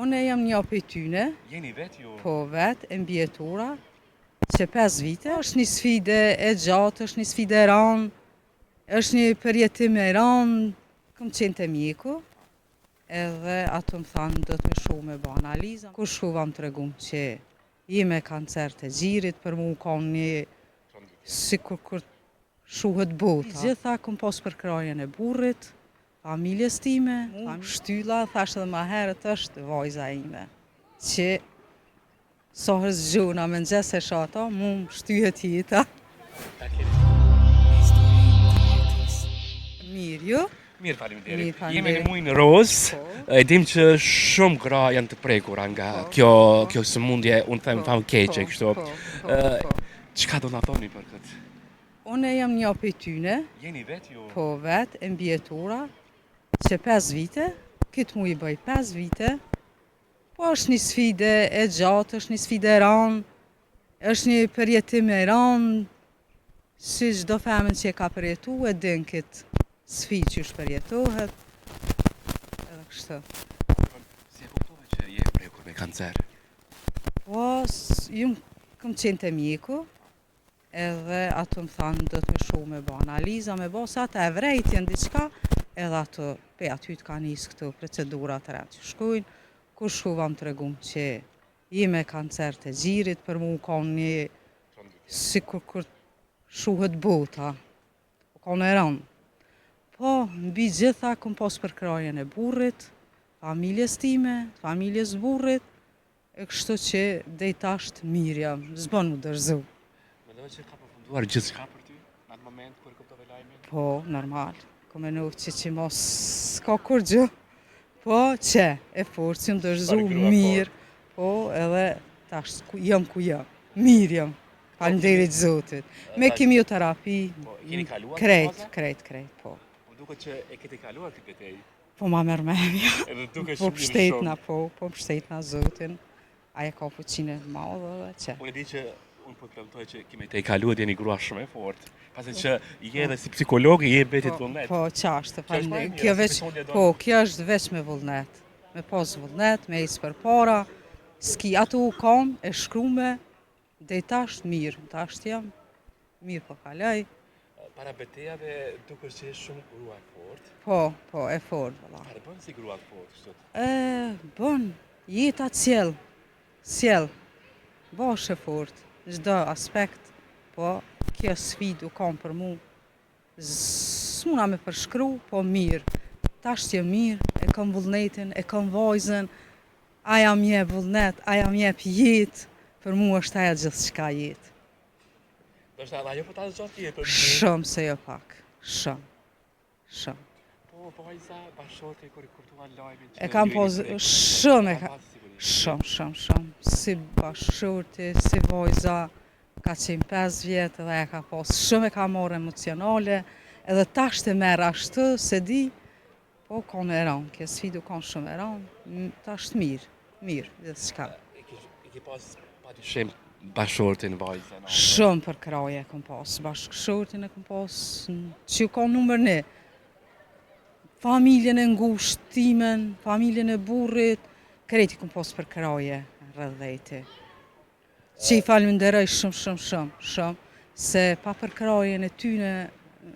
Unë jam një prej tyne. Jeni vetë ju? Po vetë, e mbjetura, që 5 vite. Është një sfide e gjatë, është një sfide e ranë, është një përjetim e ranë, kam qenë te mjeku, edhe ato më thanë do të më shu me bë analiza. Kur shuva më tregum që me kancer të gjirit, për mu ka një si kur shuhet bota. Gjitha kom pas për krajen e burrit, familjes time, shtylla, thash edhe ma herët është vajza ime, që sohës gjuna me nxes e shata, mu më shtyhet jeta. Mirë, ju? Mirë, faleminderit. Jemi në muajin roz, e dim që shumë gra janë të prekura nga kjo sëmundje, unë them famë keqe kështu. Çka do na thoni për këtë? Unë jam një prej tyne. Jeni vetë ju? Po vetë, e mbjetura, që 5 vite, këtë mu i bëj 5 vite, po është një sfide e gjatë, është një sfide e ranë, është një përjetim e ranë, si çdo femën që e ka përjetu, e din këtë sfidë që përjetohet, edhe kështu. Si e kuptove që je prekur me kancer? Po, ju kam qenë te mjeku, edhe ato më thanë do të më shu me bë analiza, me bë sa të evrejtjen diçka, edhe ato pe aty të ka nisë këto procedurat të rreth që shkojnë, kur shuva më tregum që me kancer të gjirit, për mu ka një si kur shuhet bota, ka në ranë. Po, mbi gjitha kom pas për krajen e burrit, familjes time, familjes burrit, e kështu që dej tash mirë jam, s'bën u dërzu. Mendoj që ka përfunduar gjithçka për ty në atë moment kur kuptove lajmin? Po, normal. Kom menu që mos s'ka kur gjë. Po, që e forcim dërzu mirë. Po, edhe tash jam ku jam. Mirë jam. Faleminderit Zotit. Me kimioterapi. Po, keni kaluar? Krejt, po. Po duket që e keni kaluar këtë betejë. Po ma merr mendja. Edhe duket Po shumë mbështetna, po mbështetna Zotin. Ai ka fuqinë të madhe edhe që. Unë di që unë po të premtoj që kemi te kaluar jeni grua shumë e fortë. Pasi që je edhe si psikolog, je beti të vullnet. Po, qashtë, kjo është veç me vullnet. Me pas vullnet, me ecë përpara. Ski ato u kam, e shkrume, dej tash mirë. Tash jam mirë po kaloj. Para betejave duket që je shumë grua e fortë. Po, e fortë valla. A bën si grua e fortë kështu? Bën, jeta sjell. Bash e fortë, çdo aspekt, po kjo sfidë u kam për mu. S'muna me përshkru, po mirë. Tash që mirë, e kam vullnetin, e kam vajzën, aja më jep vullnet, aja më jep jetë, për mu është aja gjithçka jetë. Do të thotë ajo po ta zgjat jetën. Shumë se jo pak, shumë. Po vajza, bashorti kur i kuptuan lajmin. E kam pas shumë. Si bashorti, si vajza, ka qenë 5 vjetë dhe e ka pas shumë e ka marrë emocionale, edhe tash të merr ashtu, se di, po ka në ranë, kjo sfidë ka shumë e ranë, tash mirë, dhe s'ka. E ki pas padyshim bashortin, vajzën? Shumë për kraje kom pas, bashkëshortin e kom pas, që ka numër 1. Familjen e ngushtë timen, familjen e burrit, krejti kom pas për kraje, rrëdhejti. Që i falenderoj shumë, se pa për krajen e tyne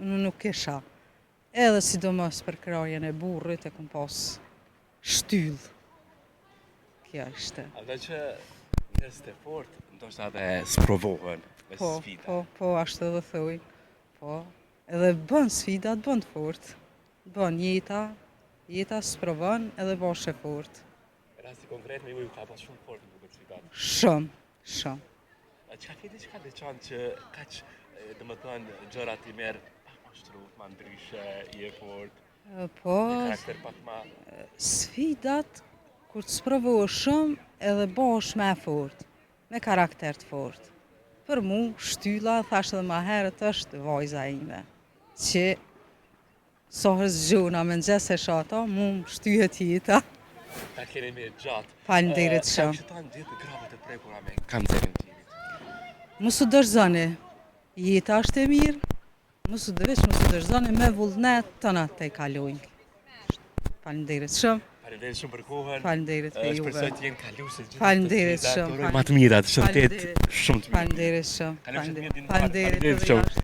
nuk kisha. Edhe sidomos për krajen e burrit e kom pas shtyll. Kjo ishte. Edhe që njerëzit e fortë, ndoshta edhe sprovohen me sfida. Po, ashtu edhe thuj. Po, edhe bën sfidat, bën të fortë. Bën jeta sprovon edhe bash e fortë. Rasti konkret me ju ka pas shumë fortë duket sfidat. Shumë. Çka ke diçka veçantë që kaq, domethënë gjërat i merr pak më shtrut, më ndryshe, i e fortë. Po, Karakter pak më sfidat kur të sprovohesh shumë edhe bash më e fortë, me karakter të fortë. Për mu, shtylla, thash edhe ma herët, është vajza ime, që sohës gjuna me nxes e shata, mu më shtyhet jeta. Ta keni me gjatë. Faleminderit shumë. Që tanë gjithë grave të prekura me kancerin timit. Mosu dërzoni, jeta është e mirë, mosu dërzoni me vullnet të na të kalojnë. Faleminderit shumë. Faleminderit shumë për kohën. Faleminderit për juve. Shpresoj të jenë kaluese gjithë. Faleminderit shumë. Më të mirat, shëndet Faleminderit. shumë të mirë. Faleminderit shumë. Kalofshi të mirë ditën e Faleminderit. Faleminderit shumë.